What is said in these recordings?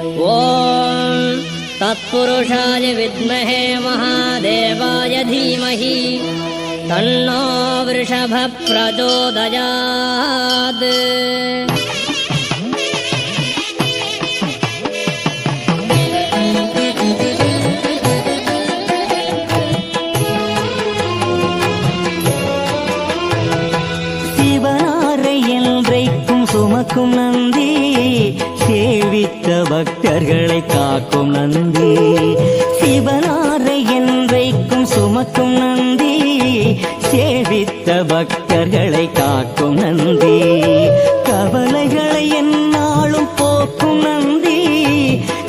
ॐ तत्पुरुषाय विद्महे महादेवाय धीमहि तन्नो वृषभः प्रचोदयात्। சுமக்கும் நந்தி சேவித்த பக்தர்களை காக்கும் நந்தி. சிவனாரை என்றைக்கும் சுமக்கும் நந்தி சேவித்த பக்தர்களை காக்கும் நந்தி. கவலைகளை எந்நாளும் போக்கும் நந்தி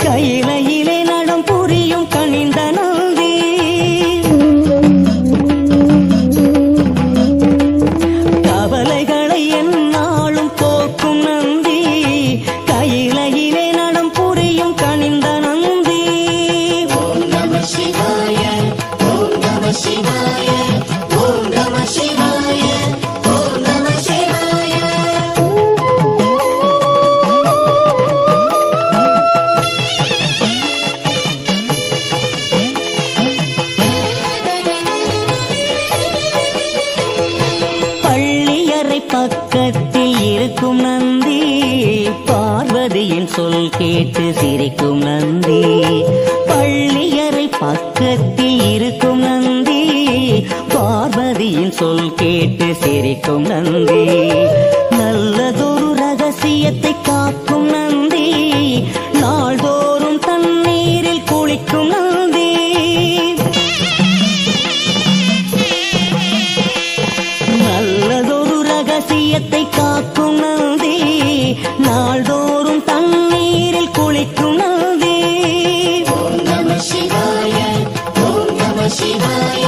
கையிலையிலே நடம் புரியும் கனிந்த நந்தி. கவலைகளை எந்நாளும் போக்கும் நந்தி கையிலையிலே நடம் புரியும் கனிந்த நந்தி. ஓம் நம சிவாய ஓம் நம சிவாய ஓம் நம சிவாய ஓம் நம சிவாய. பள்ளியறை பக்கத்தில் இருக்கும் நந்தி பார்வதியின் சொல் கேட்டு சிரிக்கும் நந்தி. பள்ளியறை பக்கத்தில் இருக்கும் நந்தி பார்வதியின் சொல் கேட்டு சிரிக்கும் நந்தி. நல்லதொரு ரகசியத்தை காக்கும் நந்தி நாள்தோறும் தண்ணீரில் குளிக்கும் நந்தி. நல்லதொரு ரகசியத்தை காக்கும் நந்தி நாள்தோறும் தண்ணீரில் குளிக்கும் நந்தி. ஓம் நம சிவாய ஓம் நம சிவாய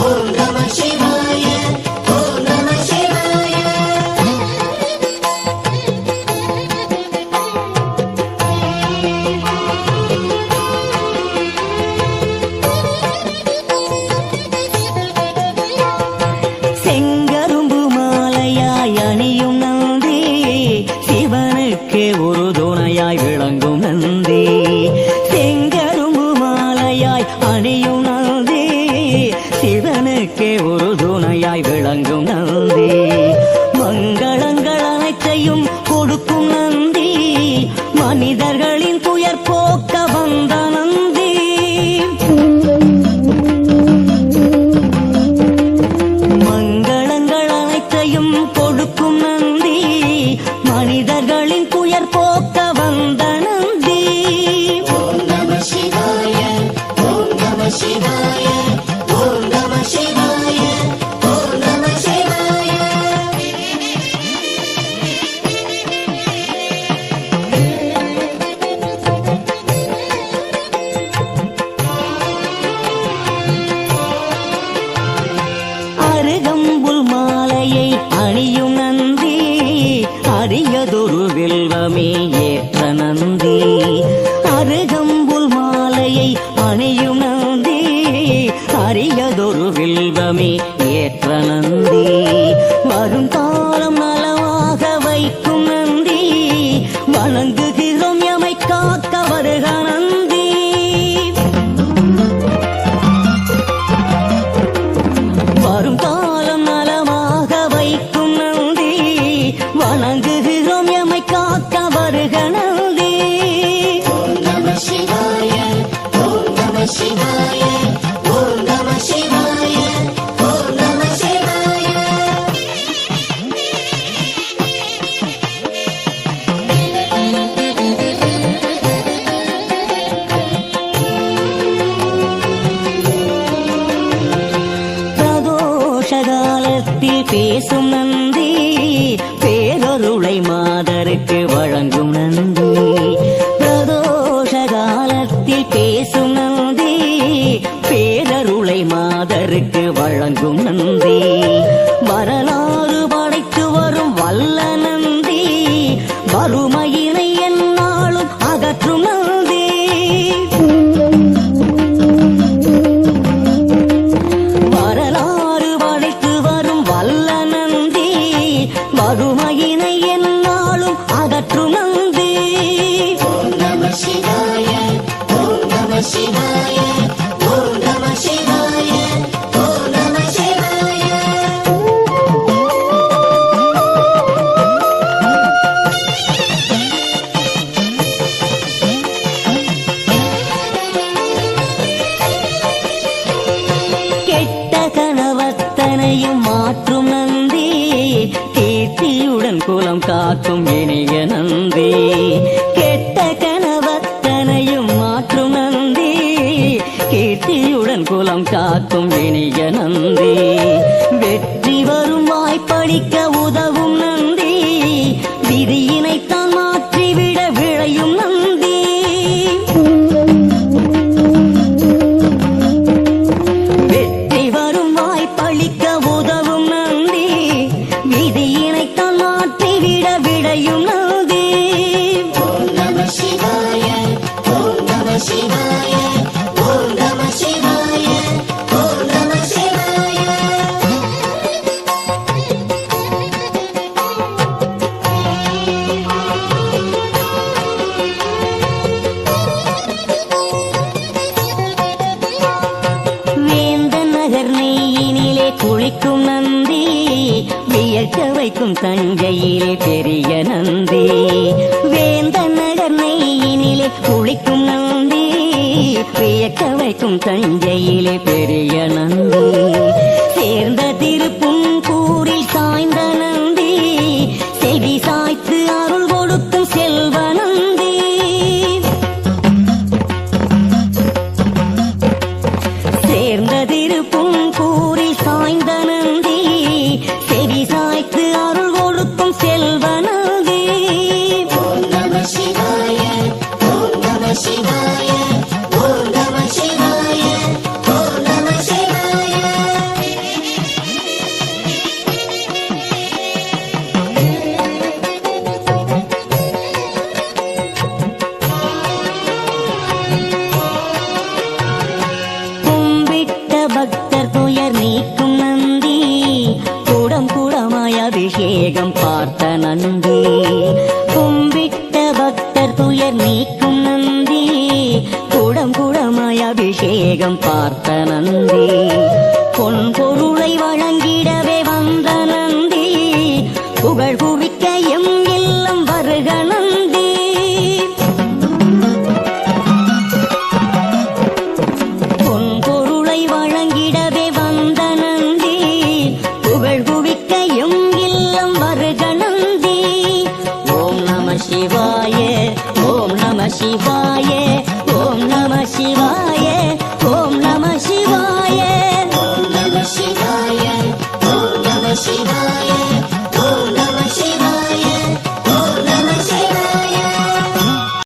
ஓம் நம சிவாய ஓம் நம சிவாய. செங்கரும்பு மாலையாய் அணியும் நந்தி சிவனுக்கு ஒரு துணையாய் விளங்கும் நந்தி. செங்கரும்பு மாலையாய் அணியும் நந்தி சிவனுக்கு ஒரு துணையாய் விளங்கும் நந்தி. மங்களங்கள் அனைத்தையும் கொடுக்கும் நந்தி மனிதர்களின் துயர் போக்க வந்த நந்தி. மங்களங்கள் அனைத்தையும் கொடுக்கும் நந்தி மனிதர்களின் துயர் போக்க வந்த நந்தி. ஓம் நம சிவாய ஓம் நம சிவாய ஓம் நம சிவாய ஓம் நம சிவாய. அருகம்புல் மாலையை அணியும் நந்தி அரியதொரு வில்வமே ஏற்ற நந்தி. அருகம்புல் மாலையை அணியும் நந்தி அரியதொரு வில்வமே ஏற்ற நந்தி. வரும் காலம் நலமாக வைக்கும் நந்தி வணங்குகிறோம் எமை காக்க வருக நந்தி. வரும் காலம் நலமாக வைக்கும் நந்தி வணங்குகிறோம் எமை காக்க வருக நந்தி. ஓம் நம சிவாய ஓம் நம சிவாய ஓம் நம சிவாய ஓம் நம சிவாய. பிரதோஷ காலத்தில் பேசும் நந்தி பேரருளை மாதருக்கு வழங்கும் நந்தி. பிரதோஷ காலத்தில் பேசும் நந்தி பேரருளை மாதருக்கு வழங்கும் நந்தி. வரலாறு படைத்து வரும் வல்ல நந்தி வறுமையினை எந்நாளும் அகற்றும் நந்தி. வரலாறு படைத்து வரும் வல்ல நந்தி வறுமையினை எந்நாளும் அகற்றும் நந்தி. ஓம் நம சிவாய குலம் காக்கும் இனிய நந்தி வெற்றி வரும் வாய்ப்பளிக்க உதவும் நந்தி விதியினைத்தான் மாற்றிவிட விழையும் நந்தி வெற்றி வரும் வாய்ப்பளிக்க உதவும் நந்தி விதியினைத்தான் மாற்றிவிட விழையும் நந்தி ஓம் நம சிவாய ஓம் நம சிவாய ஓம் நம சிவாய ஓம் நம சிவாய வேந்தன் நகர் நெய்யினிலே குளிக்கும் நந்தி வியக்க வைக்கும் தஞ்சையிலே பெரிய நந்தி வேந்தன் நகர் நெய்யினிலே குளிக்கும் நந்தி வியக்க வைக்கும் தஞ்சையிலே பெரிய நந்தி சேர்ந்த திருப்பும் கூறில் சாய்ந்த நந்தி செவி சாய்த்து அருள் கொடுக்கும் செல்வ நந்தி சேர்ந்த திருப்பும் கூறில் சாய்ந்த நந்தி செவி சாய்த்து அருள் கொடுக்கும் செல்வ நந்தி ஓம் நம சிவாய ஓம் நம சிவாய ஓம் நம சிவாய ஓம் நம சிவாய கும்பிட்ட பக்தர் துயர் நீக்கும் நந்தி குடம் குடமாய் அபிஷேகம் பார்த்த நந்தி கும்பிட்ட பக்தர் துயர் நீக்கும் நந்தி குடம் குடமாய் அபிஷேகம் பார்த்த நந்தி பொன் பொருளை வழங்கிடவே வந்த நந்தி புகழ் குவிக்க எம் இல்லம் வருக நந்தி பொன் பொருளை வழங்கிடவே வந்த நந்தி புகழ் குவிக்க எம் இல்லம் வருக நந்தி ஓம் நம சிவாய ஓம் நம சிவாய ஓம் நம சிவாய